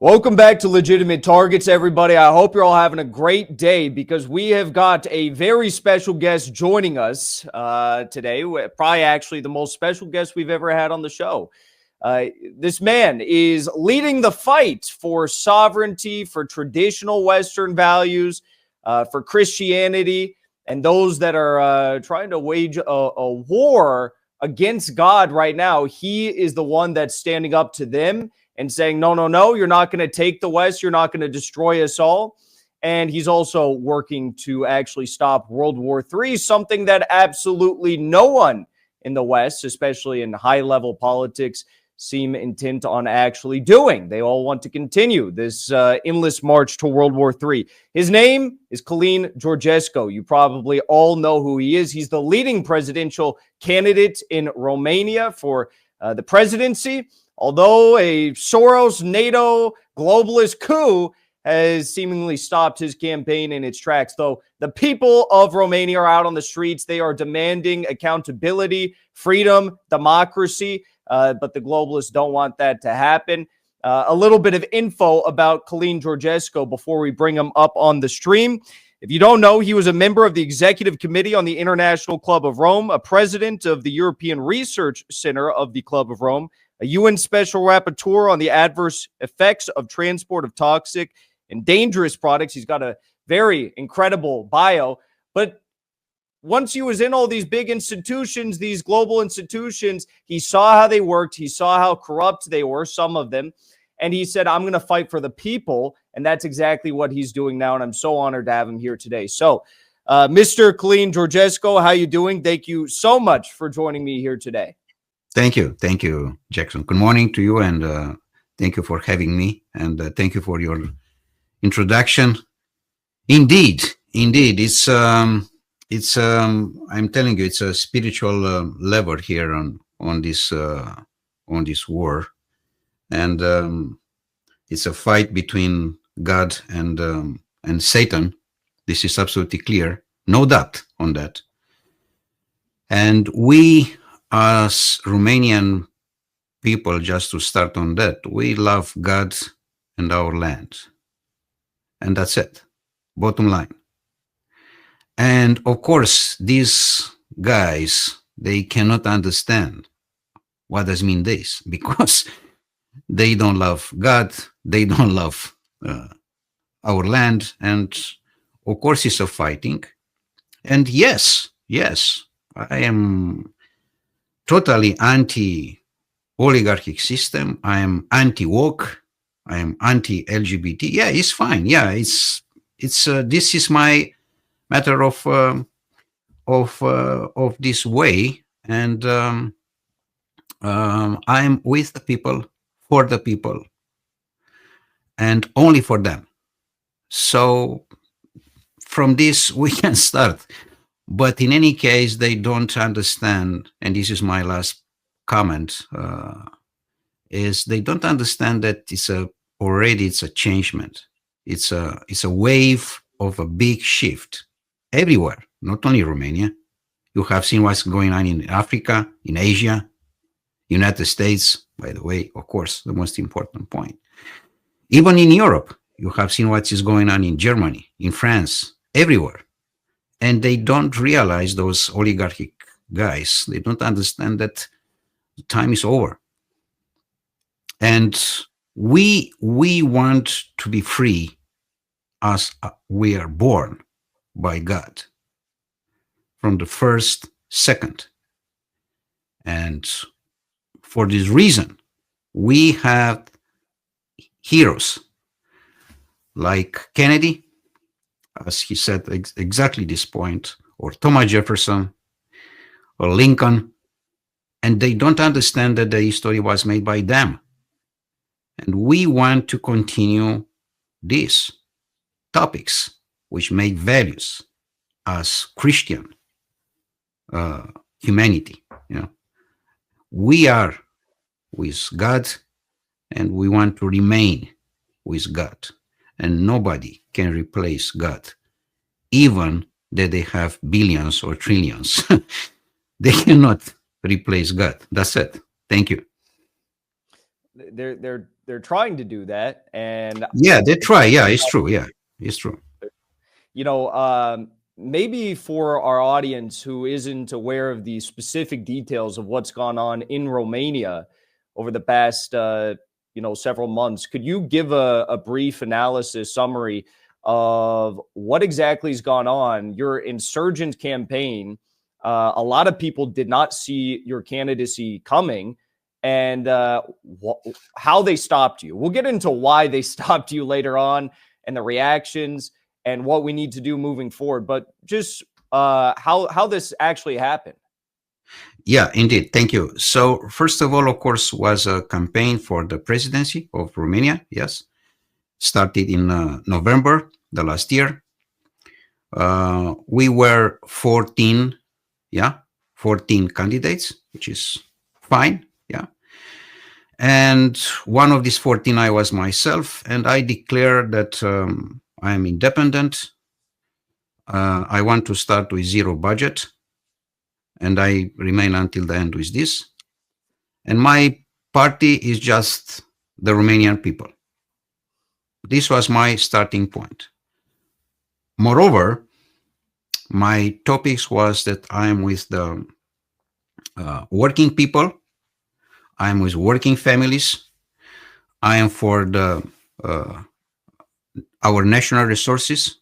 Welcome back to Legitimate Targets, everybody. I hope you're all having a great day because we have got a very special guest joining us today. Probably actually the most special guest we've ever had on the show. This man is leading the fight for sovereignty, for traditional Western values, for Christianity, and those that are trying to wage a war against God right now. He is the one that's standing up to them and saying, no, you're not going to take the West. You're not going to destroy us all. And he's also working to actually stop World War III, something that absolutely no one in the West, especially in high-level politics, seem intent on actually doing. They all want to continue this endless march to World War III. His name is Cǎlin Georgescu. You probably all know who he is. He's the leading presidential candidate in Romania for the presidency. Although a Soros, NATO, globalist coup has seemingly stopped his campaign in its tracks, though the people of Romania are out on the streets. They are demanding accountability, freedom, democracy, but the globalists don't want that to happen. A little bit of info about Cǎlin Georgescu before we bring him up on the stream. If you don't know, he was a member of the Executive Committee on the International Club of Rome, a president of the European Research Center of the Club of Rome, a UN Special Rapporteur on the adverse effects of transport of toxic and dangerous products. He's got a very incredible bio. But once he was in all these big institutions, these global institutions, he saw how they worked. He saw how corrupt they were, some of them. And he said, I'm going to fight for the people. And that's exactly what he's doing now. And I'm so honored to have him here today. So, Mr. Cǎlin Georgescu, how you doing? Thank you so much for joining me here today. Thank you, Jackson. Good morning to you, and thank you for having me, and thank you for your introduction. Indeed, it's I'm telling you, it's a spiritual lever here on this war, and it's a fight between God and Satan. This is absolutely clear, no doubt on that. And we, as Romanian people, just to start on that, we love God and our land. And that's it. Bottom line. And of course, these guys, they cannot understand what does mean this, because they don't love God, they don't love our land, and of course it's a fighting. And yes, I am totally anti-oligarchic system. I am anti-woke. I am anti-LGBT. Yeah, it's fine. Yeah, it's this is my matter of this way, and I'm with the people, for the people, and only for them. So from this we can start. But in any case, they don't understand, and this is my last comment, is they don't understand that it's a changement. It's a wave of a big shift everywhere, not only Romania. You have seen what's going on in Africa, in Asia, United States, by the way, of course, the most important point. Even in Europe, you have seen what is going on in Germany, in France, everywhere. And they don't realize, those oligarchic guys, they don't understand that the time is over. And we want to be free as we are born by God from the first second. And for this reason, we have heroes like Kennedy, as he said exactly this point, or Thomas Jefferson, or Lincoln, and they don't understand that the history was made by them. And we want to continue these topics, which make values as Christian humanity. You know, we are with God, and we want to remain with God. And nobody can replace God, even that they have billions or trillions. They cannot replace God. That's it. Thank you. They're they're trying to do that, and yeah, they try. Yeah, it's true. Yeah, it's true. You know, maybe for our audience who isn't aware of the specific details of what's gone on in Romania over the past, several months, could you give a brief analysis summary of what exactly has gone on? Your insurgent campaign, a lot of people did not see your candidacy coming, and how they stopped you. We'll get into why they stopped you later on and the reactions and what we need to do moving forward. But just how this actually happened. Yeah, indeed. Thank you. So first of all, of course, was a campaign for the presidency of Romania. Yes. Started in November the last year. We were 14 candidates, which is fine. Yeah. And one of these 14, I was myself, and I declared that I am independent. I want to start with zero budget, and I remain until the end with this. And my party is just the Romanian people. This was my starting point. Moreover, my topics was that I am with the working people, I am with working families, I am for the our national resources,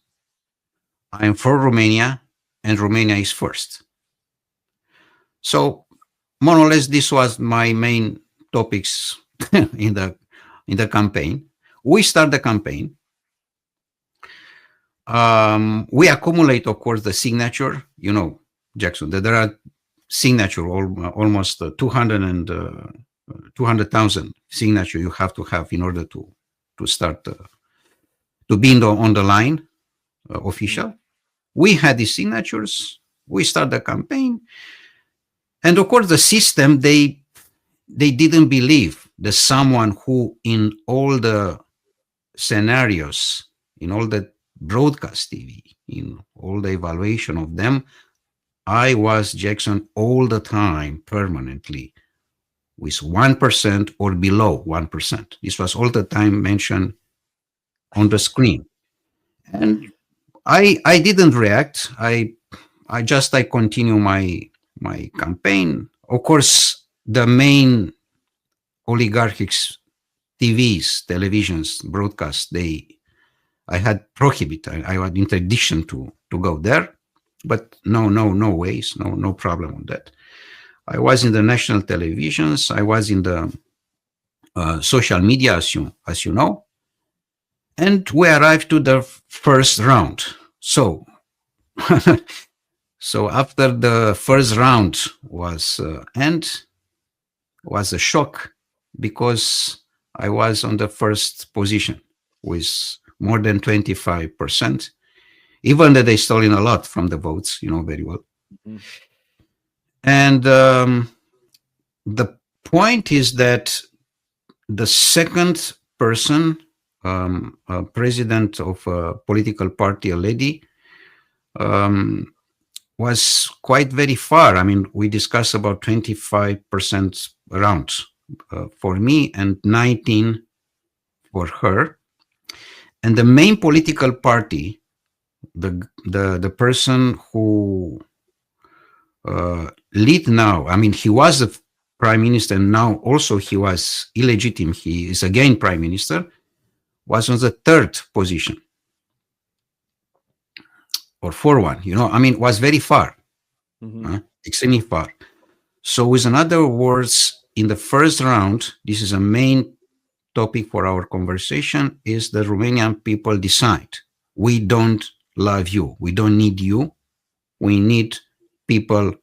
I am for Romania, and Romania is first. So more or less, this was my main topics in the campaign. We start the campaign. We accumulate, of course, the signature. You know, Jackson, that there are signature almost 200,000 signature you have to have in order to start to be on the line official. We had these signatures. We start the campaign, and of course, the system they didn't believe that someone who in all the scenarios, in all the broadcast TV, in all the evaluation of them, I was Jackson all the time, permanently, with 1% or below 1%. This was all the time mentioned on the screen. And I didn't react. I continue my campaign. Of course, the main oligarchics TVs, televisions, broadcasts, I had prohibited. I had interdiction to go there, but no ways, no problem on that. I was in the national televisions. I was in the social media, as you know, and we arrived to the first round. So, so after the first round was was a shock, because I was on the first position with more than 25%, even though they stole in a lot from the votes, you know very well. Mm-hmm. And the point is that the second person, president of a political party, a lady, was quite very far. I mean, we discussed about 25% around for me and 19 for her. And the main political party, the person who lead now, I mean, he was the prime minister, and now also he was illegitimate, he is again prime minister, was on the third position. Or 4-1, you know, I mean, was very far, extremely far. So with another words, in the first round, this is a main topic for our conversation, is the Romanian people decide. We don't love you. We don't need you. We need people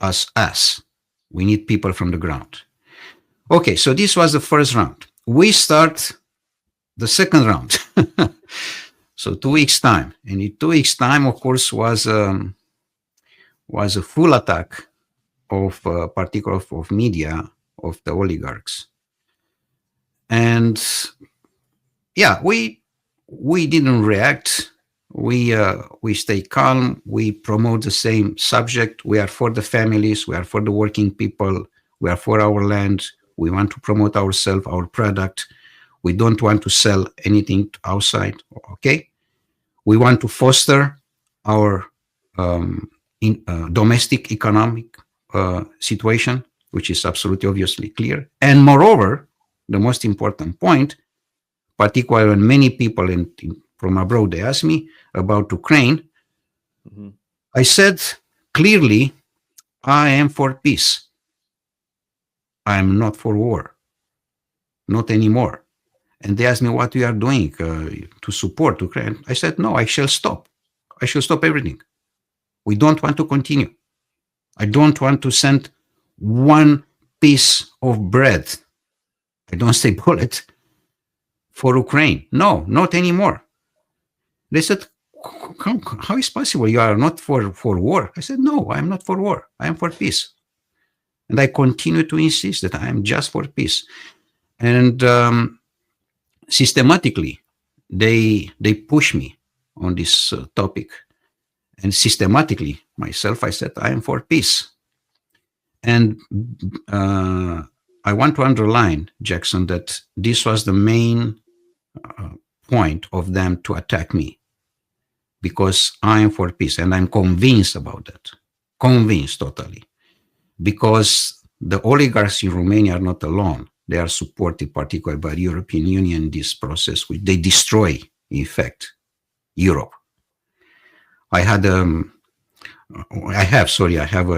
as us. We need people from the ground. Okay, so this was the first round. We start the second round. So 2 weeks time. And in 2 weeks time, of course, was a full attack of particular of media, of the oligarchs. And yeah, we didn't react. We stay calm. We promote the same subject. We are for the families. We are for the working people. We are for our land. We want to promote ourselves, our product. We don't want to sell anything outside. Okay. We want to foster our domestic economic situation, which is absolutely obviously clear. And moreover, the most important point, particularly when many people from abroad, they ask me about Ukraine, I said clearly, I am for peace. I am not for war, not anymore. And they asked me what we are doing to support Ukraine. I said, no, I shall stop. I shall stop everything. We don't want to continue. I don't want to send one piece of bread, I don't say bullet, for Ukraine. No, not anymore. They said, how is possible? You are not for war? I said, no, I am not for war. I am for peace. And I continue to insist that I am just for peace. And systematically, they push me on this topic. And systematically, myself, I said, I am for peace. And I want to underline, Jackson, that this was the main point of them to attack me, because I am for peace. And I'm convinced about that, convinced totally, because the oligarchs in Romania are not alone. They are supported particularly by the European Union in this process, which they destroy, in fact, Europe. I have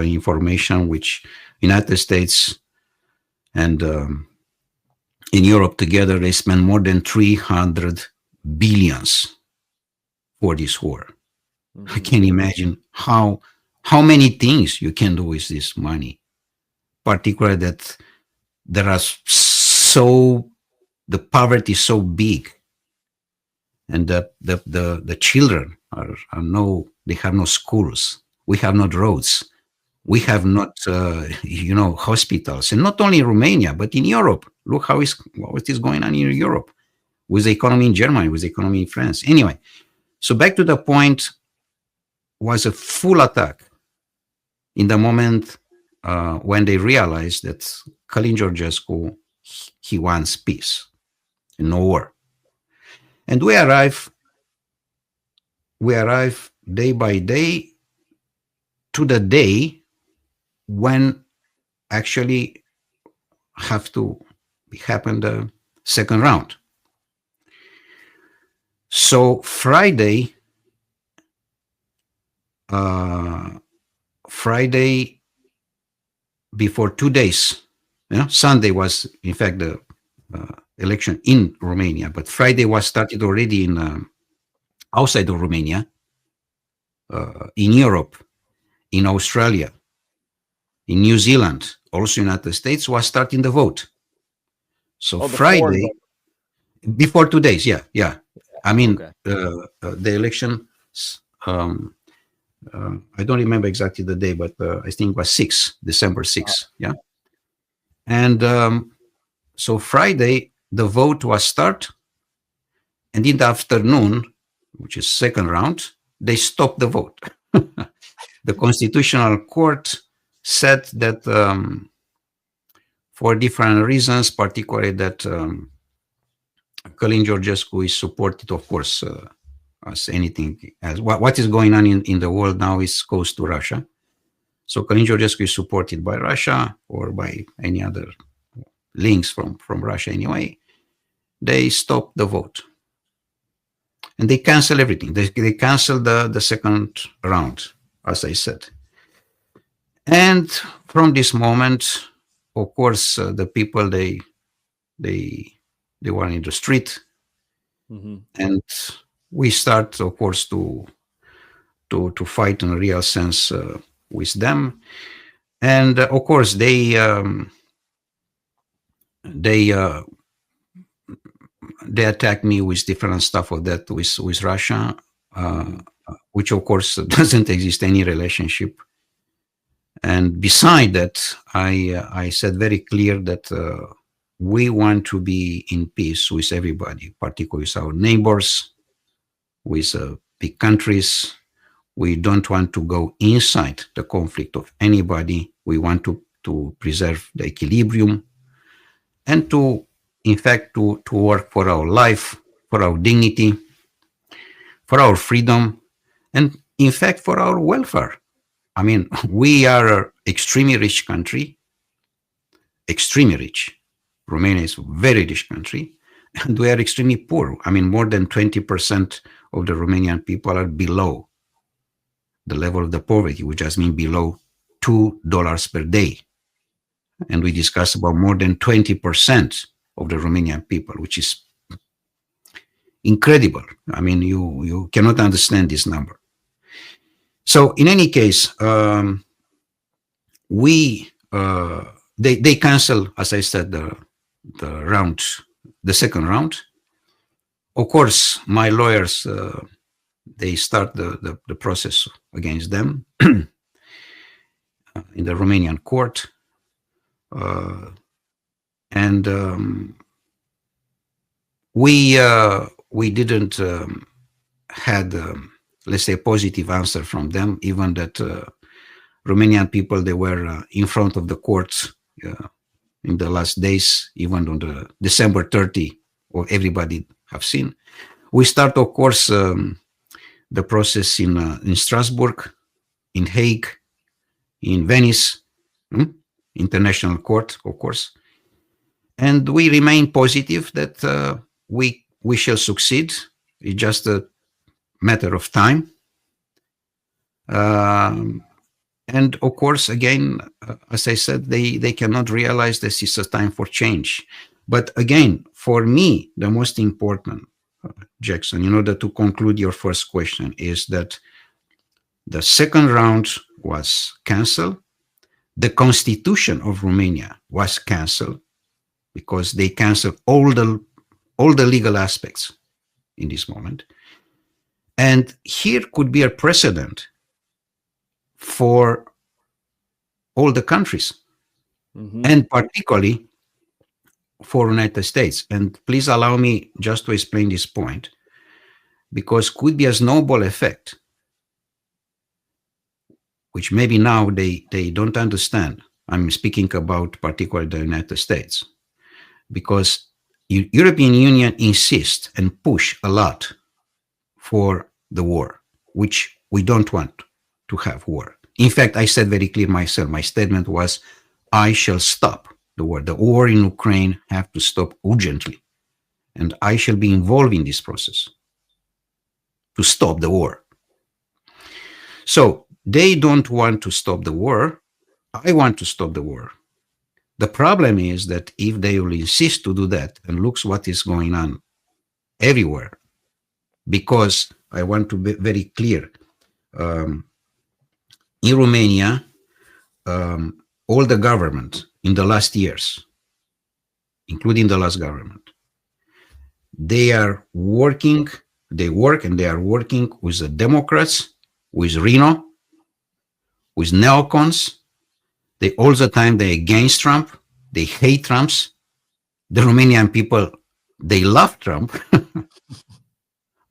information which United States and in Europe together, they spend more than 300 billions for this war. I can imagine how many things you can do with this money, particularly that there are the poverty is so big, and the children they have no schools. We have not roads. We have not, hospitals, and not only in Romania, but in Europe. Look what is going on in Europe with the economy in Germany, with the economy in France. Anyway, so back to the point, was a full attack in the moment when they realized that Cǎlin Georgescu, he wants peace and no war. And we arrive day by day to the day when actually have to happen the second round. So Friday before 2 days, Sunday was in fact the election in Romania, but Friday was started already in outside of Romania, in Europe, in Australia, in New Zealand, also United States, was starting the vote. So Friday, before 2 days, yeah. I mean, okay. The election, I don't remember exactly the day, but I think it was December 6, yeah. And so Friday, the vote was start, and in the afternoon, which is second round, they stopped the vote. The Constitutional Court said that for different reasons, particularly that Cǎlin Georgescu is supported, of course, as anything else. What is going on in the world now is goes to Russia. So Cǎlin Georgescu is supported by Russia or by any other links from Russia anyway. They stopped the vote. And they cancel everything. They cancel the second round, as I said. And from this moment, of course, the people, they were in the street. And we start, of course, to fight in a real sense with them. And of course, they attack me with different stuff of that with Russia, which of course doesn't exist any relationship. And beside that, I said very clear that we want to be in peace with everybody, particularly with our neighbors, with big countries. We don't want to go inside the conflict of anybody. We want to preserve the equilibrium. and to, in fact, to work for our life, for our dignity, for our freedom, and in fact, for our welfare. I mean, we are an extremely rich country, extremely rich. Romania is a very rich country, and we are extremely poor. I mean, more than 20% of the Romanian people are below the level of the poverty, which just means below $2 per day. And we discuss about more than 20% of the Romanian people, which is incredible. I mean, you cannot understand this number. So in any case, they cancel, as I said, the second round. Of course, my lawyers, they start the process against them in the Romanian court. And we didn't had, let's say, a positive answer from them, even that Romanian people, they were in front of the courts in the last days, even on the December 30, or everybody have seen. We start, of course, the process in Strasbourg, in Hague, in Venice, International Court, of course. And we remain positive that we shall succeed. It's just a matter of time. And of course, again, as I said, they cannot realize this is a time for change. But again, for me, the most important, Jackson, in order to conclude your first question, is that the second round was cancelled. The constitution of Romania was cancelled because they canceled all the legal aspects in this moment. And here could be a precedent for all the countries, and particularly for United States. And please allow me just to explain this point, because could be a snowball effect, which maybe now they don't understand. I'm speaking about particularly the United States, because European Union insists and push a lot for the war, which we don't want to have war. In fact, I said very clear myself, my statement was, I shall stop the war. The war in Ukraine have to stop urgently. And I shall be involved in this process to stop the war. So they don't want to stop the war. I want to stop the war. The problem is that if they will insist to do that, and looks what is going on everywhere, because I want to be very clear, in Romania, all the government in the last years, including the last government, they are working, they work and they are working with the Democrats, with Rino, with neocons. They all the time, they're against Trump. They hate Trumps. The Romanian people, they love Trump.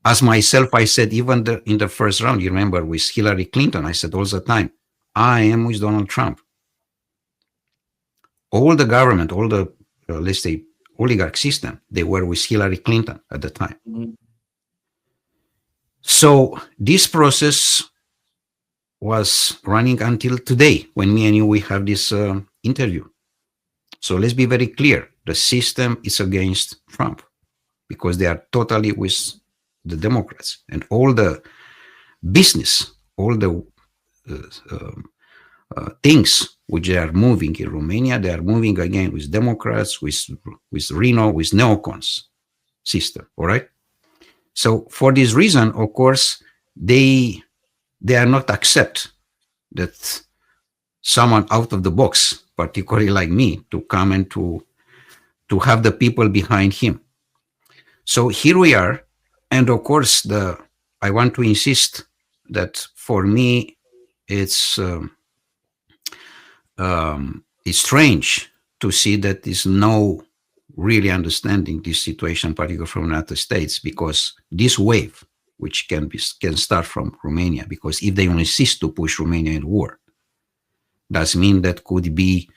As myself, I said, even in the first round, you remember, with Hillary Clinton, I said all the time, I am with Donald Trump. All the government, all the, let's say, oligarch system, they were with Hillary Clinton at the time. So this process was running until today, when me and you, we have this interview. So let's be very clear. The system is against Trump because they are totally with the Democrats, and all the business, all the things which they are moving in Romania, they are moving again with Democrats, with Rino, with neocons system. All right. So for this reason, of course, they are not accept that someone out of the box, particularly like me, to come and to have the people behind him. So here we are. And of course, I want to insist that for me, it's strange to see that there's no really understanding this situation, particularly from the United States, because this wave, which can start from Romania, because if they insist to push Romania in war, does mean that could be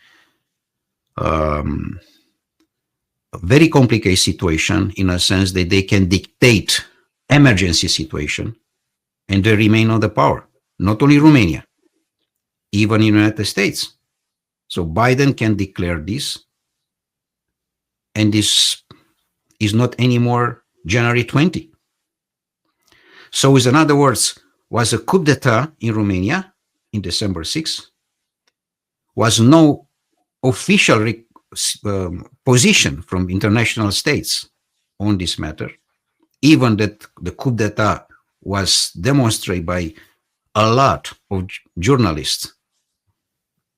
a very complicated situation in a sense that they can dictate emergency situation and they remain on the power. Not only Romania, even in the United States. So Biden can declare this, and this is not anymore January 20. So in other words, was a coup d'etat in Romania in December 6, was no official position from international states on this matter, even that the coup d'etat was demonstrated by a lot of journalists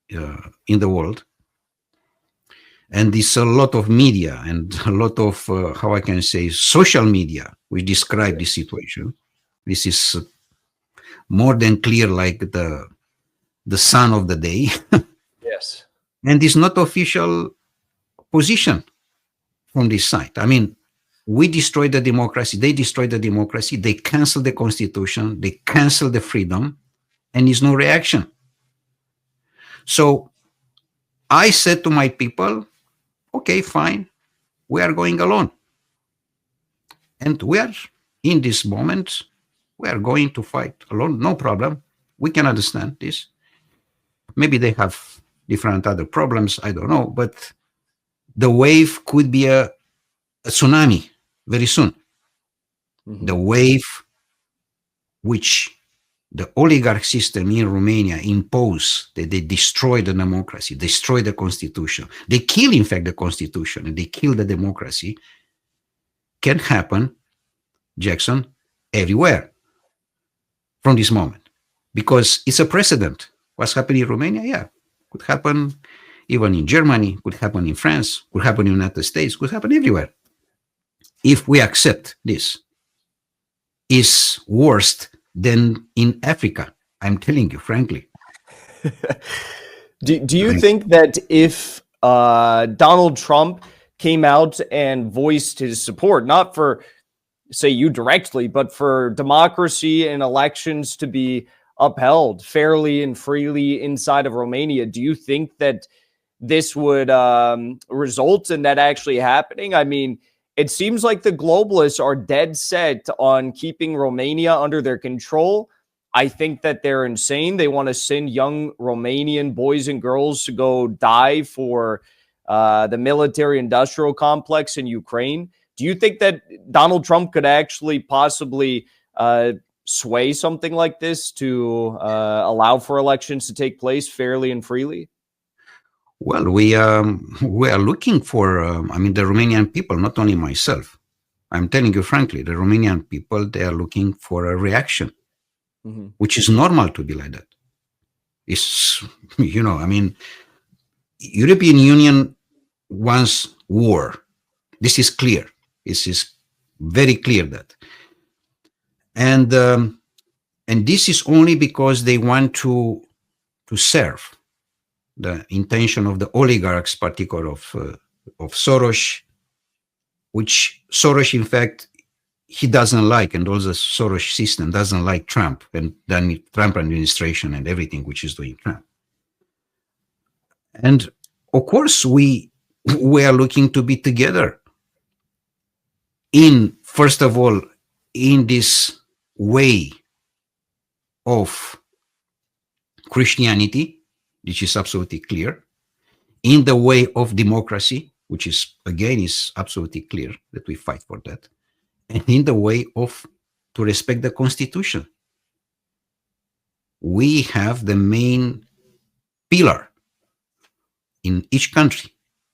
in the world. And it's a lot of media and a lot of, how I can say, social media, which describe this situation. This is more than clear, like the sun of the day. Yes. And it's not official position from this side. I mean, we destroyed the democracy. They destroyed the democracy. They canceled the constitution. They canceled the freedom, and there's no reaction. So I said to my people, okay, fine, we are going alone. And we are, in this moment, we are going to fight alone, no problem. We can understand this. Maybe they have different other problems, I don't know, but the wave could be a tsunami very soon. Mm-hmm. The wave which the oligarch system in Romania imposed, that they destroy the democracy, destroy the constitution. They kill, in fact, the constitution, and they kill the democracy, can happen, Jackson, everywhere from this moment. Because it's a precedent. What's happening in Romania? Yeah, could happen even in Germany, could happen in France, could happen in the United States, could happen everywhere. If we accept this, is worse than in Africa. I'm telling you, frankly. Do you think that if Donald Trump came out and voiced his support, not for, say, you directly, but for democracy and elections to be upheld fairly and freely inside of Romania, do you think that this would result in that actually happening? I mean, it seems like the globalists are dead set on keeping Romania under their control. I think that they're insane. They want to send young Romanian boys and girls to go die for the military-industrial complex in Ukraine. Do you think that Donald Trump could actually possibly sway something like this to allow for elections to take place fairly and freely? Well, we are looking for, the Romanian people, not only myself. I'm telling you frankly, the Romanian people, they are looking for a reaction, mm-hmm. which is normal to be like that. It's, European Union wants war. This is clear. This is very clear that. And this is only because they want to serve the intention of the oligarchs, particular of Soros, which Soros, in fact, he doesn't like, and also the Soros system doesn't like Trump and then Trump administration and everything which is doing Trump. And of course, we are looking to be together first of all, in this way of Christianity, which is absolutely clear, in the way of democracy, which is, again, is absolutely clear that we fight for that, and in the way of to respect the Constitution. We have the main pillar in each country.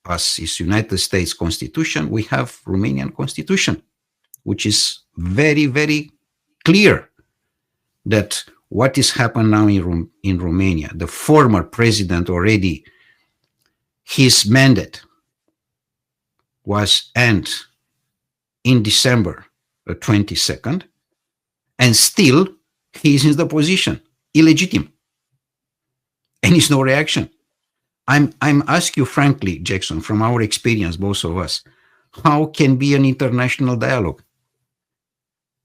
As is United States Constitution, we have Romanian Constitution, which is very, very clear that what is happening now in Romania, the former president already, his mandate was end in December 22nd, and still he is in the position, illegitimate, and there's no reaction. I'm asking you frankly, Jackson, from our experience, both of us, how can be an international dialogue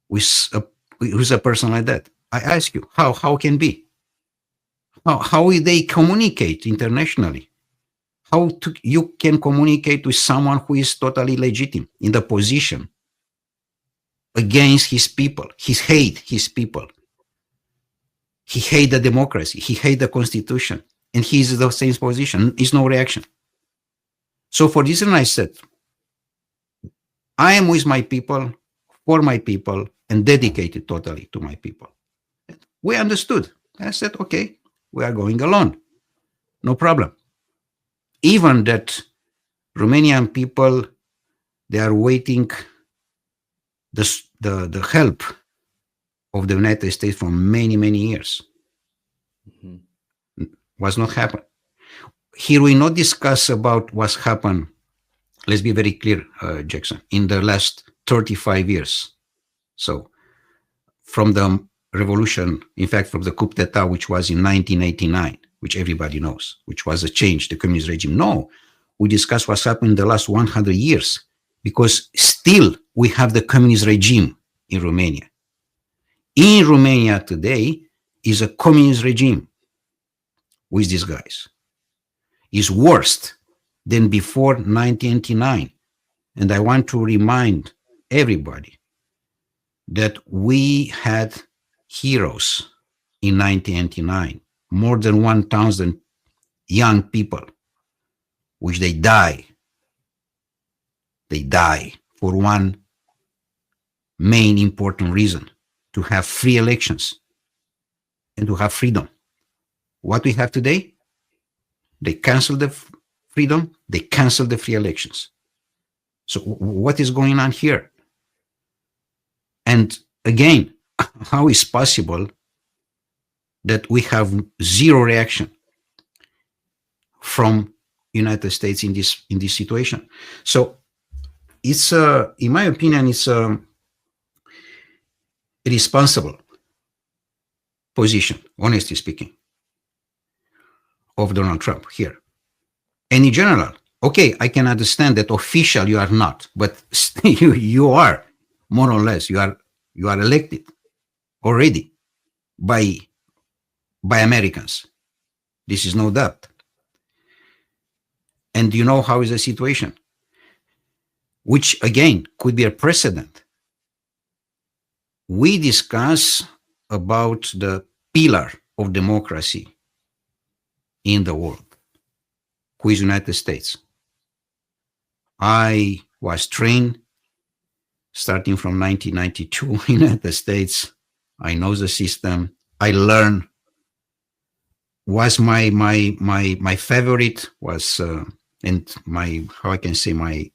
with a person like that? I ask you, how can be? How will they communicate internationally? you can communicate with someone who is totally legitimate in the position against his people. He hate his people. He hate the democracy. He hate the constitution. And he is in the same position. Is no reaction. So for this reason I said, I am with my people, for my people, and dedicated totally to my people. We understood. I said, okay, we are going alone. No problem. Even that Romanian people, they are waiting the help of the United States for many, many years. Was not happen. Here we not discuss about what's happened. Let's be very clear, Jackson, in the last 35 years. So from the revolution, in fact, from the coup d'etat, which was in 1989, which everybody knows, which was a change, the communist regime. No, we discuss what's happened in the last 100 years, because still we have the communist regime in Romania. In Romania today is a communist regime with these guys. Is worse than before 1989. And I want to remind everybody that we had heroes in 1989, more than 1,000 young people, which they die. They die for one main important reason, to have free elections and to have freedom. What we have today, they cancel the freedom, they cancel the free elections. So what is going on here? And again, how is possible that we have zero reaction from United States in this situation? So it's in my opinion, it's a irresponsible position, honestly speaking, of Donald Trump here. And in general, okay, I can understand that official you are not, but you are, more or less, you are elected already by Americans. This is no doubt. And you know how is the situation, which again could be a precedent. We discuss about the pillar of democracy in the world, who is United States. I was trained starting from 1992 in the United States. I know the system. I learned. Was my favorite was and my, how I can say, my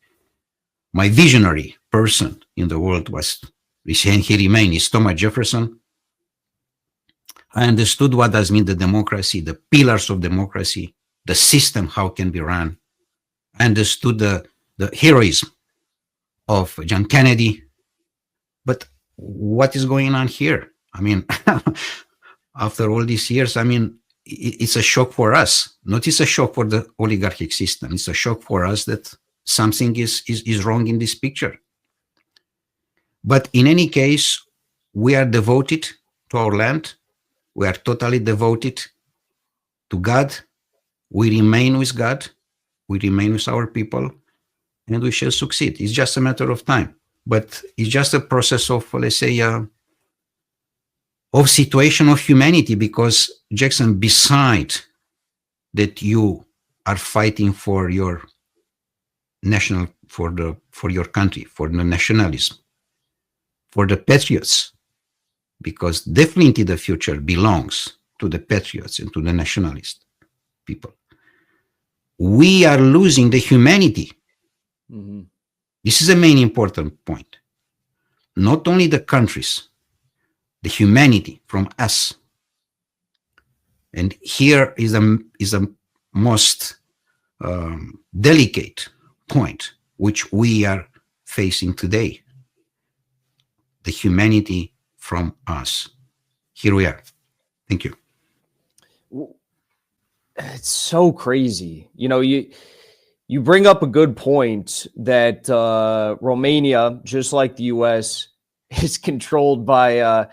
visionary person in the world was, he remained, is Thomas Jefferson. I understood what does mean the democracy, the pillars of democracy, the system, how can be run. I understood the heroism of John Kennedy. But what is going on here? I mean, after all these years, I mean, it's a shock for us. Not it's a shock for the oligarchic system. It's a shock for us that something is wrong in this picture. But in any case, we are devoted to our land. We are totally devoted to God. We remain with God. We remain with our people, and we shall succeed. It's just a matter of time. But it's just a process of, let's say, of situation of humanity, because Jackson, beside that you are fighting for your national, for your country, for the nationalism, for the patriots, because definitely the future belongs to the patriots and to the nationalist people. We are losing the humanity. Mm-hmm. This is a main important point. Not only the countries, the humanity from us. And here is a most delicate point which we are facing today. The humanity from us. Here we are. Thank you. It's so crazy. You know, you bring up a good point that Romania, just like the US, is controlled by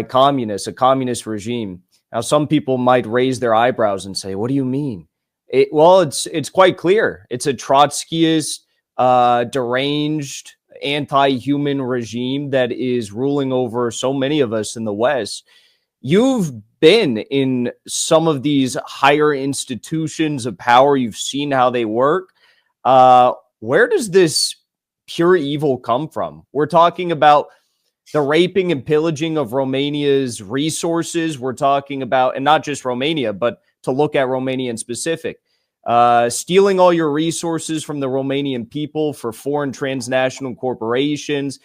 communists, a communist regime. Now, some people might raise their eyebrows and say, what do you mean? It's quite clear. It's a Trotskyist, deranged, anti-human regime that is ruling over so many of us in the West. You've been in some of these higher institutions of power. You've seen how they work. Where does this pure evil come from? We're talking about the raping and pillaging of Romania's resources. We're talking about, and not just Romania, but to look at Romania in specific, stealing all your resources from the Romanian people for foreign transnational corporations,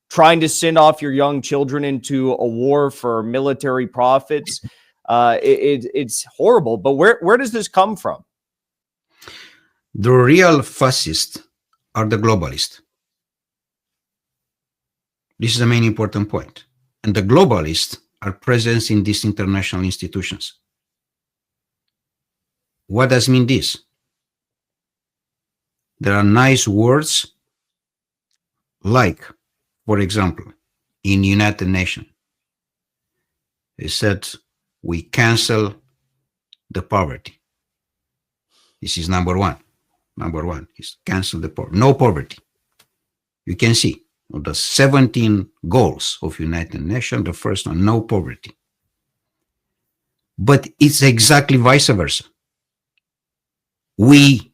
trying to send off your young children into a war for military profits. It's horrible. But where does this come from? The real fascists are the globalists. This is the main important point. And the globalists are present in these international institutions. What does mean this? There are nice words like, for example, in United Nations, they said, we cancel the poverty. This is number one. Number one is cancel the poverty. No poverty. You can see of the 17 goals of United Nations, the first one, no poverty. But it's exactly vice versa. We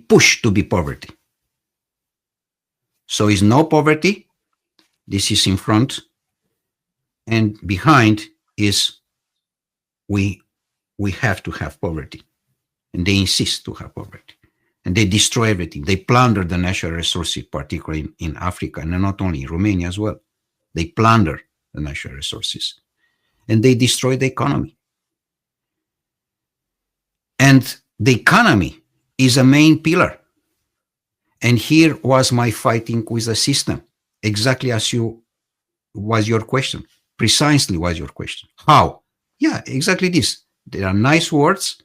push to be poverty. So it's no poverty. This is in front. And behind is we have to have poverty. And they insist to have poverty. And they destroy everything. They plunder the natural resources, particularly in Africa, and not only in Romania as well. They plunder the natural resources. And they destroy the economy. And the economy is a main pillar. And here was my fighting with the system, exactly as was your question. Precisely was your question. How? Yeah, exactly this. There are nice words,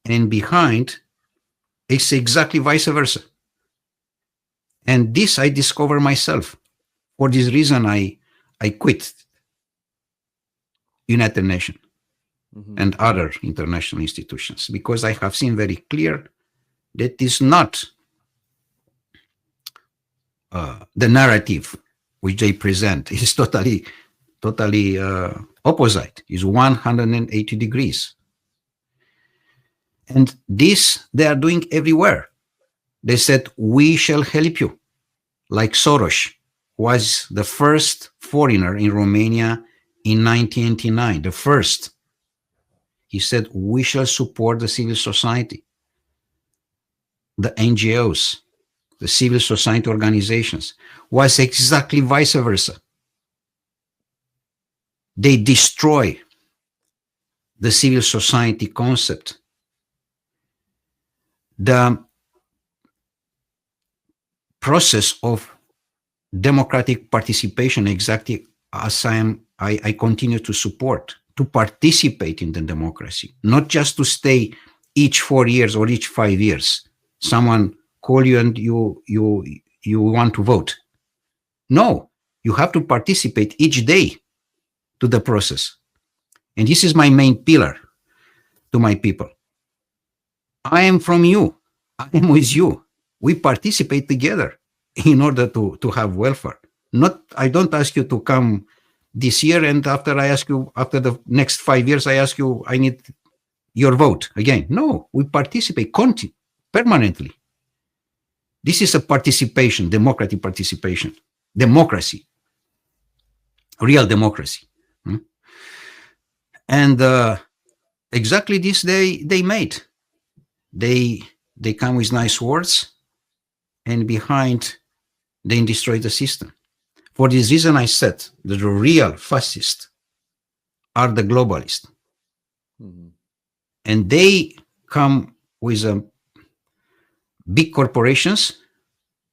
and behind it's exactly vice versa. And this I discover myself. For this reason, I quit United Nations and other international institutions, because I have seen very clear that is not the narrative which they present. Is totally opposite. Is 180 degrees. And this they are doing everywhere. They said, we shall help you. Like Soros was the first foreigner in Romania in 1989, the first. He said, we shall support the civil society, the NGOs, the civil society organizations. Was exactly vice versa. They destroy the civil society concept. The process of democratic participation, exactly as I continue to support, to participate in the democracy, not just to stay each 4 years or each 5 years. Someone call you and you want to vote. No, you have to participate each day to the process. And this is my main pillar to my people. I am from you. I am with you. We participate together in order to have welfare. Not, I don't ask you to come this year, and after I ask you, after the next 5 years, I ask you, I need your vote again. No, we participate permanently. This is a participation, democratic participation, democracy, real democracy. And exactly this they made. They come with nice words, and behind they destroy the system. For this reason, I said that the real fascists are the globalists. And they come with big corporations,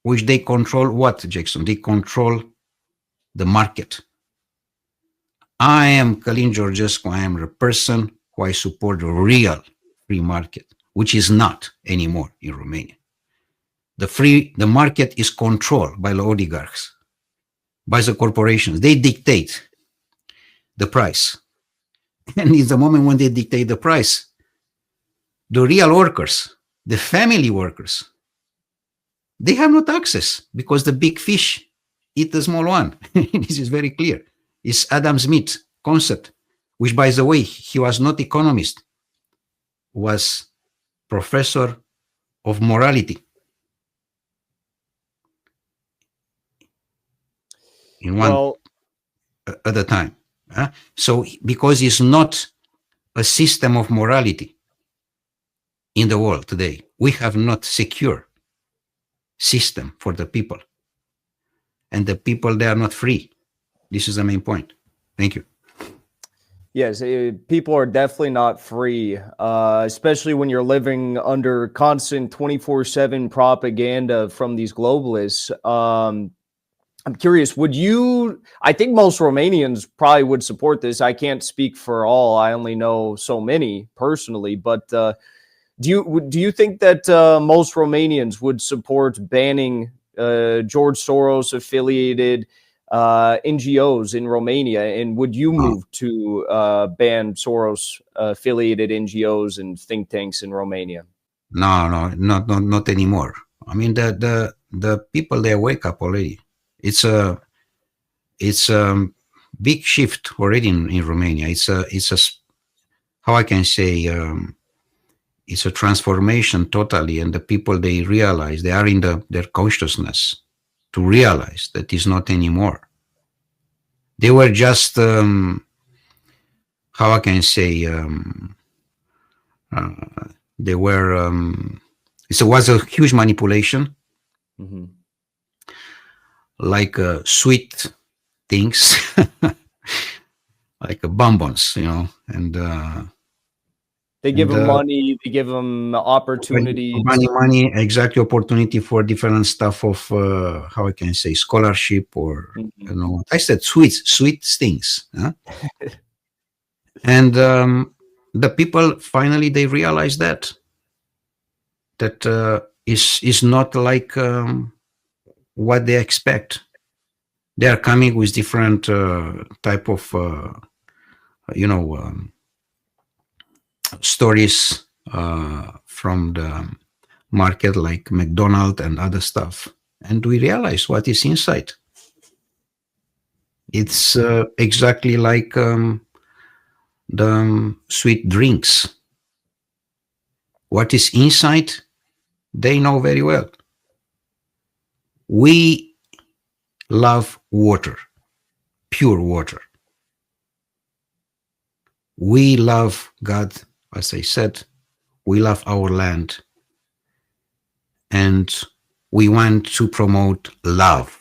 which they control what, Jackson? They control the market. I am Cǎlin Georgescu. I am the person who I support the real free market, which is not anymore in Romania. The market is controlled by the oligarchs, by the corporations. They dictate the price. And in the moment when they dictate the price, the real workers, the family workers, they have not access because the big fish eat the small one. This is very clear. It's Adam Smith concept, which, by the way, he was not economist, was professor of morality in one at a time. So because it's not a system of morality in the world today, we have not secure system for the people, and the people, they are not free. This is the main point. Thank you. Yes, people are definitely not free, especially when you're living under constant 24/7 propaganda from these globalists. I'm curious, I think most Romanians probably would support this. I can't speak for all. I only know so many personally, but do you think that most Romanians would support banning George Soros affiliated NGOs in Romania? And would you move to ban Soros affiliated NGOs and think tanks in Romania? No, not anymore. I mean, the people, they wake up already. It's a big shift already in Romania. It's a how I can say, it's a transformation totally, and the people, they realize, they are in their consciousness to realize that it's not anymore. They were just how I can say, they were it was a huge manipulation. Mm-hmm. Like sweet things, like bonbons, and they give them money, they give them opportunities. Money, exactly, opportunity for different stuff of how I can say, scholarship, or I said sweet things, huh? And the people finally, they realize that is not like what they expect. They are coming with different type of stories from the market, like McDonald's and other stuff, and we realize what is inside. It's exactly like the sweet drinks. What is inside, they know very well. We love water, pure water. We love God, as I said. We love our land, and we want to promote love.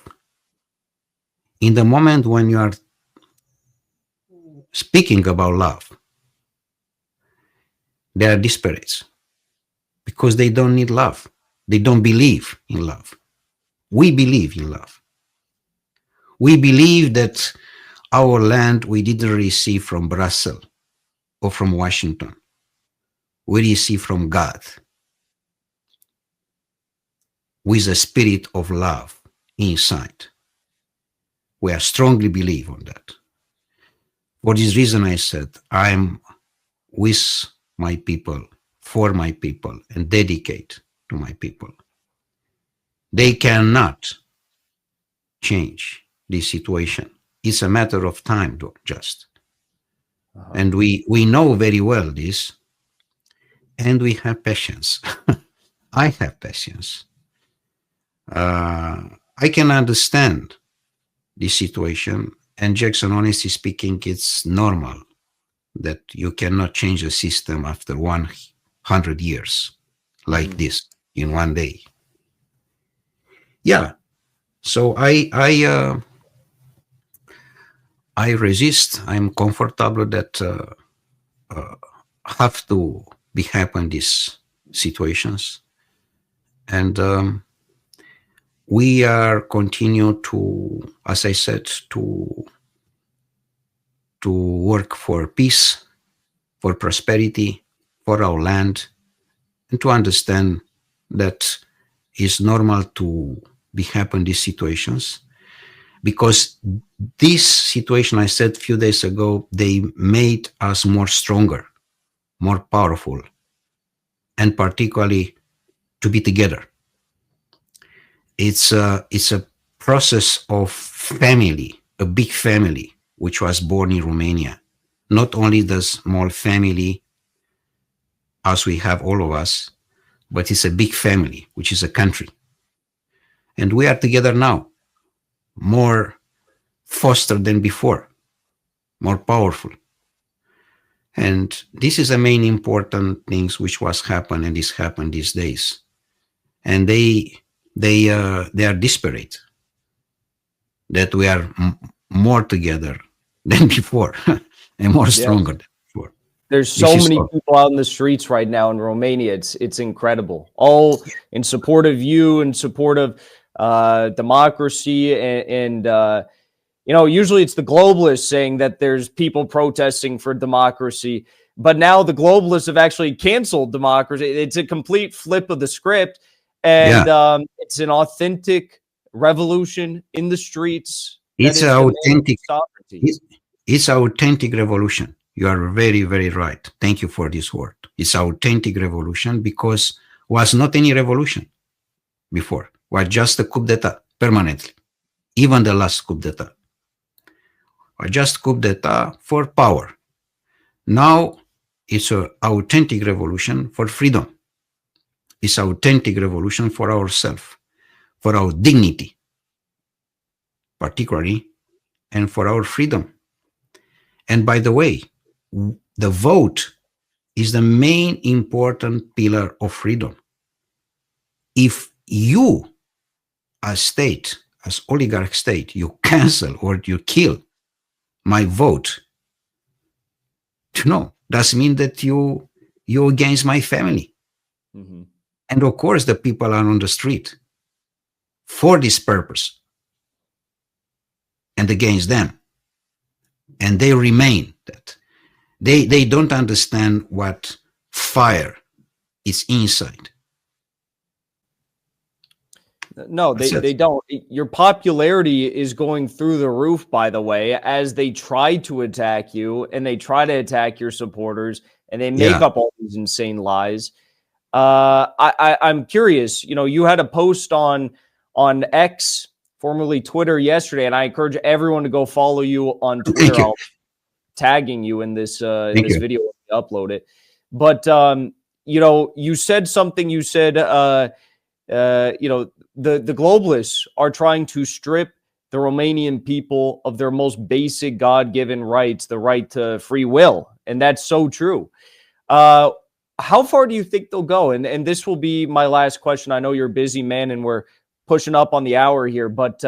In the moment when you are speaking about love, they are desperate because they don't need love. They don't believe in love. We believe in love. We believe that our land, we didn't receive from Brussels or from Washington. We receive from God with a spirit of love inside. We are strongly believe on that. For this reason, I said, I'm with my people, for my people, and dedicate to my people. They cannot change this situation. It's a matter of time, just. And we know very well this, and we have patience. I have patience. I can understand this situation, and Jackson, honestly speaking, it's normal that you cannot change a system after 100 years like this in one day. Yeah, so I resist. I'm comfortable that have to be happen these situations, and we are continue to, as I said, to work for peace, for prosperity, for our land, and to understand that it's normal to be happen these situations, because this situation, I said a few days ago, they made us more stronger, more powerful, and particularly to be together. It's a process of family, a big family, which was born in Romania. Not only the small family as we have all of us, but it's a big family, which is a country. And we are together now, more faster than before, more powerful. And this is the main important things which was happen and is happen these days. And they are desperate that we are more together than before and more stronger than before. There's so many people out in the streets right now in Romania. It's incredible. All in support of you, in support of democracy, and you know, usually it's the globalists saying that there's people protesting for democracy, but now the globalists have actually canceled democracy. It's a complete flip of the script, and it's an authentic revolution in the streets. It's authentic. It's authentic revolution. You are very, very right. Thank you for this word. It's authentic revolution because was not any revolution before. Was just a coup d'etat permanently. Even the last coup d'etat. Was just coup d'etat for power. Now it's an authentic revolution for freedom. It's authentic revolution for ourselves, for our dignity, particularly, and for our freedom. And by the way, the vote is the main important pillar of freedom. If you, as state, as oligarch state, you cancel or you kill my vote, does mean that you against my family. Mm-hmm. And of course, the people are on the street for this purpose and against them. And they remain that. They don't understand what fire is inside. No, they don't. Your popularity is going through the roof, by the way, as they try to attack you and they try to attack your supporters and they make up all these insane lies. I'm curious, you know, you had a post on X, formerly Twitter, yesterday, and I encourage everyone to go follow you on Twitter. I'll tagging you in this this video when you upload it. But you know, you said something. You said you know, the globalists are trying to strip the Romanian people of their most basic God-given rights, the right to free will, and that's so true. How far do you think they'll go? And this will be my last question. I know you're a busy man, and we're pushing up on the hour here, but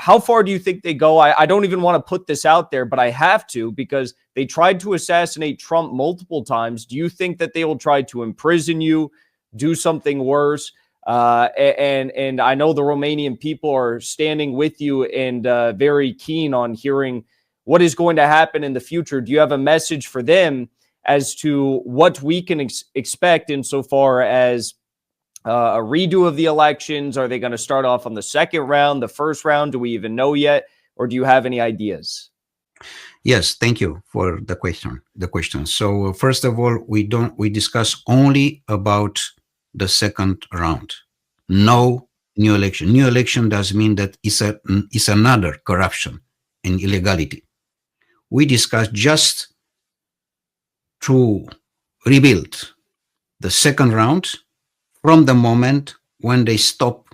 how far do you think they go? I don't even want to put this out there, but I have to, because they tried to assassinate Trump multiple times. Do you think that they will try to imprison you, do something worse? And I know the Romanian people are standing with you and very keen on hearing what is going to happen in the future. Do you have a message for them as to what we can expect insofar as a redo of the elections? Are they going to start off on the second round, the first round? Do we even know yet? Or do you have any ideas? Yes, thank you for the question. So first of all, we discuss only about the second round. No new election. New election does mean that it's another corruption and illegality. We discuss just to rebuild the second round from the moment when they stop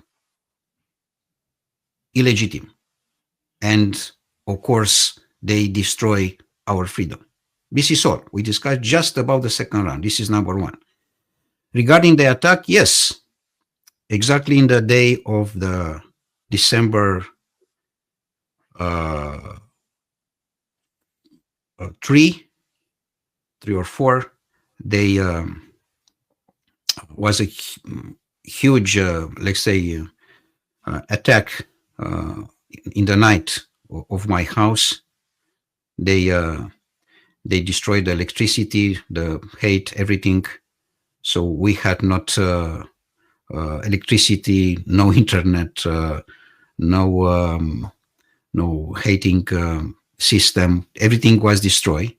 illegitimate. And of course, they destroy our freedom. This is all. We discussed just about the second round. This is number one. Regarding the attack, yes, exactly in the day of the December 3 or 4, they was a huge, let's say, attack in the night of my house. They destroyed the electricity, the heat, everything. So we had not electricity, no internet, no heating system. Everything was destroyed.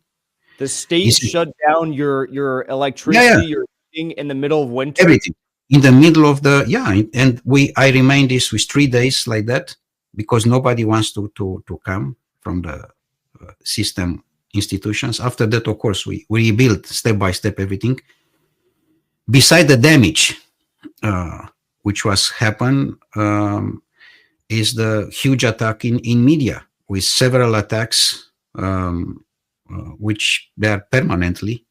The state shut down your electricity. everything in the middle of winter. Everything in the middle of the and I remained this with 3 days like that because nobody wants to come from the system institutions. After that, of course, we rebuilt step by step everything. Beside the damage which was happened is the huge attack in media with several attacks which they are permanently,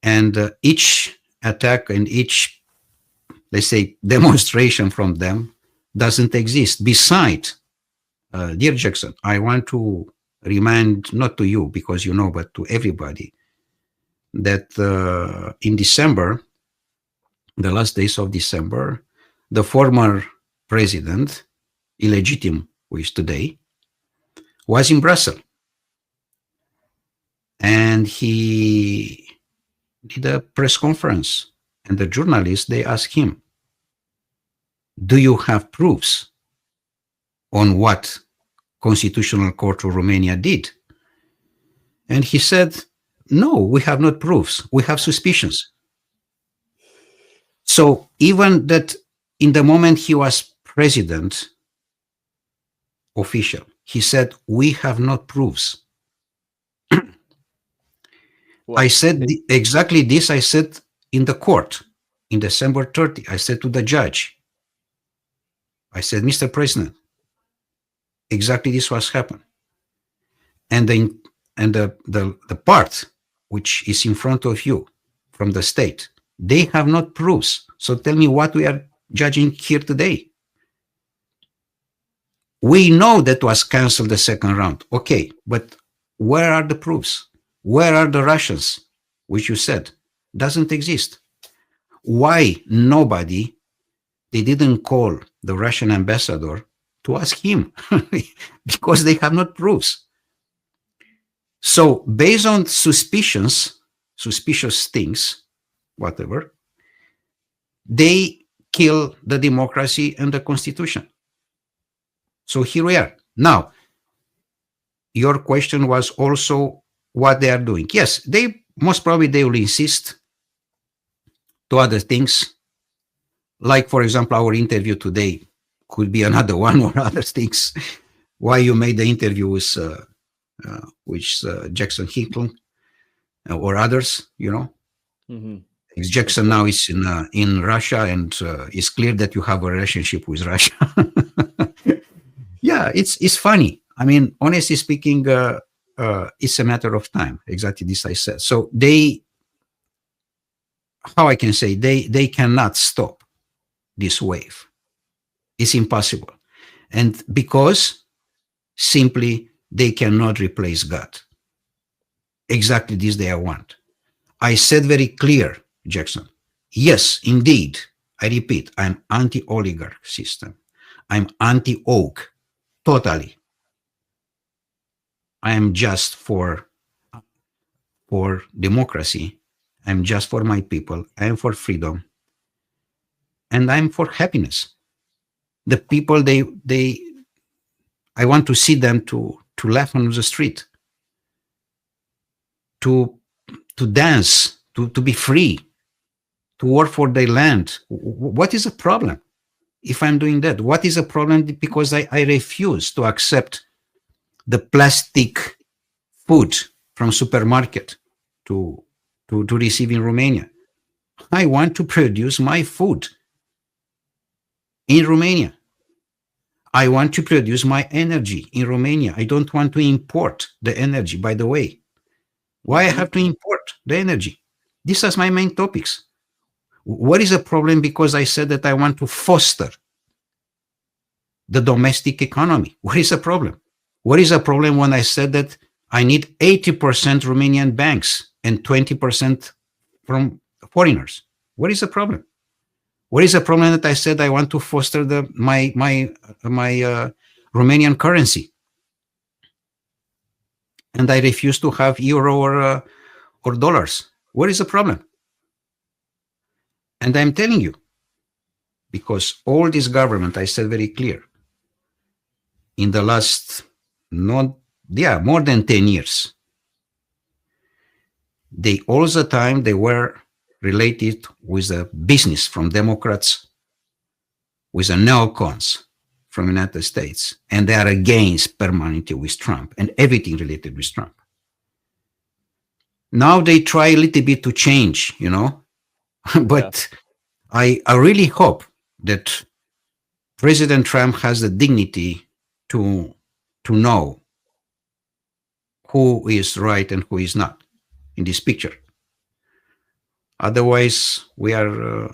and each attack and each, let's say, demonstration from them doesn't exist. Besides, dear Jackson, I want to remind, not to you because you know, but to everybody, that in December, the last days of December, the former president, illegitimate who is today, was in Brussels. And he did a press conference. And the journalists, they asked him, do you have proofs on what Constitutional Court of Romania did? And he said, no, we have not proofs. We have suspicions. So even that in the moment he was president official, he said, we have not proofs. I said exactly this. I said in the court in December 30, I said to the judge, I said, Mr. President, exactly this was happened. And the part which is in front of you from the state, they have not proofs. So tell me what we are judging here today. We know that was canceled the second round. Okay, but where are the proofs? Where are the Russians, which you said doesn't exist? Why nobody, they didn't call the Russian ambassador to ask him? Because they have not proofs. So based on suspicious things, whatever, they kill the democracy and the constitution. So here we are. Now, your question was also what they are doing. Yes, they most probably they will insist to other things, like, for example, our interview today could be another one or other things. Why you made the interview with Jackson Hinkle or others, you know. Mm-hmm. Jackson now is in Russia, and it's clear that you have a relationship with Russia. Yeah, it's funny. I mean, honestly speaking, it's a matter of time. Exactly this I said. So how I can say, they cannot stop this wave. It's impossible. And because simply they cannot replace God. Exactly this they want. I said very clear, Jackson. Yes, indeed. I repeat, I'm anti-oligarch system. I'm anti-oak, totally. I am just for democracy. I'm just for my people. I am for freedom. And I'm for happiness. The people, I want to see them to laugh on the street, to dance, to be free, to work for their land. What is the problem if I'm doing that? What is the problem? Because I refuse to accept the plastic food from supermarket to receive in Romania. I want to produce my food in Romania. I want to produce my energy in Romania. I don't want to import the energy, by the way. Why I have to import the energy? These are my main topics. What is the problem? Because I said that I want to foster the domestic economy. What is the problem? What is the problem when I said that I need 80% Romanian banks and 20% from foreigners? What is the problem? What is the problem that I said I want to foster my Romanian currency, and I refuse to have euro or dollars? What is the problem? And I'm telling you, because all this government, I said very clear, in the last more than 10 years, they all the time they were related with the business from Democrats, with the neocons from United States, and they are against permanently with Trump and everything related with Trump. Now they try a little bit to change, you know, but yeah. I really hope that President Trump has the dignity to know who is right and who is not in this picture. Otherwise, we are,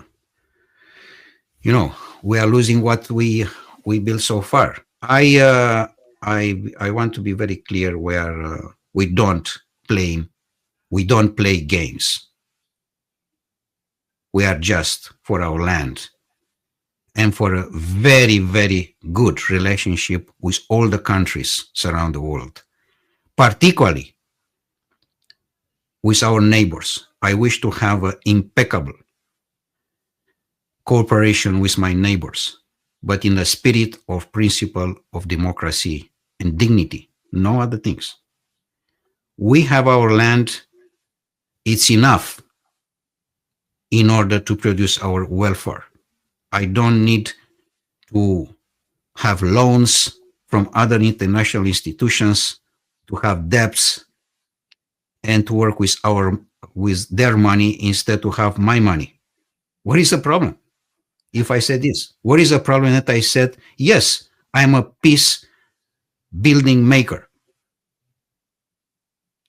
you know, we are losing what we built so far. I want to be very clear where we don't play games. We are just for our land and for a very, very good relationship with all the countries around the world, particularly with our neighbors. I wish to have an impeccable cooperation with my neighbors, but in the spirit of principle of democracy and dignity, no other things. We have our land. It's enough in order to produce our welfare. I don't need to have loans from other international institutions, to have debts, and to work with their money instead to have my money. What is the problem? If I said this, what is the problem that I said, yes, I'm a peace building maker.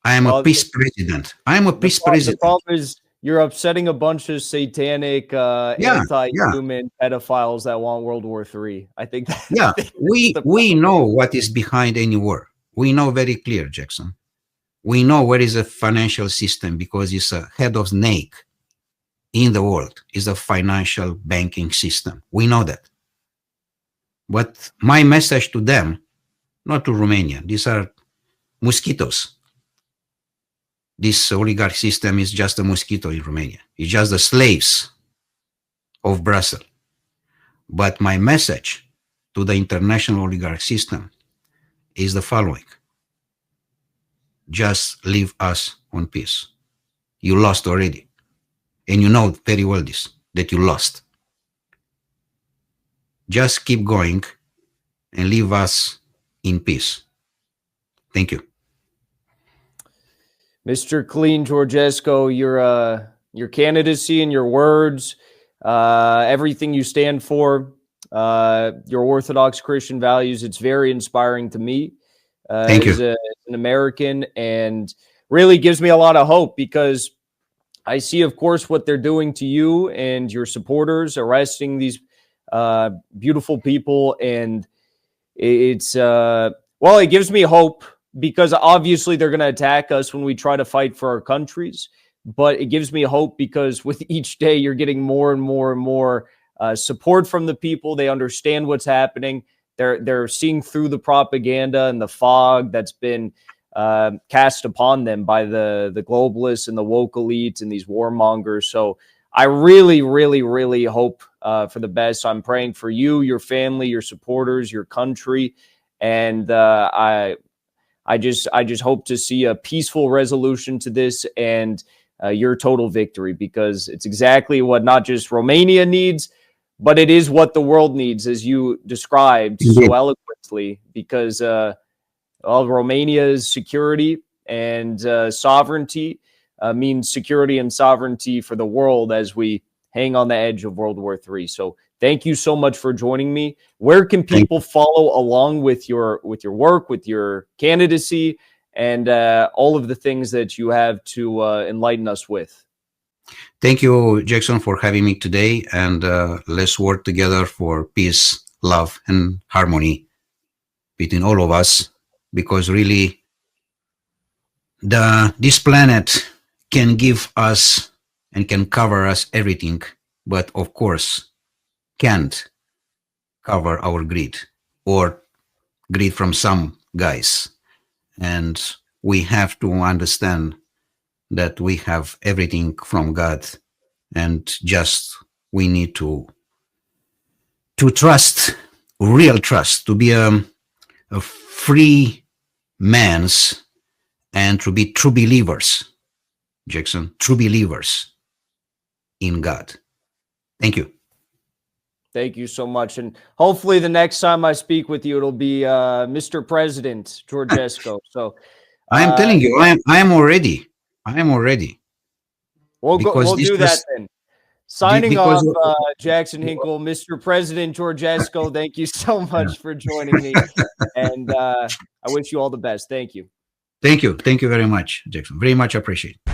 I am a peace president. I am a peace president. The problem is you're upsetting a bunch of satanic, anti-human pedophiles that want World War III. I think we know what is behind any war. We know very clear, Jackson. We know what is a financial system because it's a head of snake in the world is a financial banking system. We know that. But my message to them, not to Romania, these are mosquitoes. This oligarch system is just a mosquito in Romania. It's just the slaves of Brussels. But my message to the international oligarch system is the following. Just leave us on peace. You lost already. And you know very well this, that you lost. Just keep going and leave us in peace. Thank you. Mr. Cǎlin Georgescu, your candidacy and your words, everything you stand for, your Orthodox Christian values, it's very inspiring to me Thank you. as an American, and really gives me a lot of hope because I see, of course, what they're doing to you and your supporters, arresting these beautiful people, and it's well, it gives me hope. Because obviously they're going to attack us when we try to fight for our countries. But it gives me hope because with each day, you're getting more and more and more support from the people. They understand what's happening. They're seeing through the propaganda and the fog that's been cast upon them by the globalists and the woke elites and these warmongers. So I really, really, really hope for the best. I'm praying for you, your family, your supporters, your country. And I just hope to see a peaceful resolution to this and your total victory, because it's exactly what not just Romania needs, but it is what the world needs, as you described so eloquently, because Romania's security and sovereignty means security and sovereignty for the world as we hang on the edge of World War III. So thank you so much for joining me. Where can people follow along with your work, with your candidacy, and all of the things that you have to enlighten us with? Thank you, Jackson, for having me today. And let's work together for peace, love, and harmony between all of us, because really this planet can give us and can cover us everything, but of course can't cover our greed or greed from some guys. And we have to understand that we have everything from God, and just we need to trust, real trust, to be a free man's, and to be true believers, Jackson, true believers. in God. Thank you. Thank you so much. And hopefully the next time I speak with you, it'll be Mr. President Georgescu. So I am telling you, I am already. We'll do that then. Signing off, Jackson Hinkle, Mr. President Georgescu, thank you so much for joining me. And I wish you all the best. Thank you. Thank you. Thank you very much, Jackson. Very much appreciate it.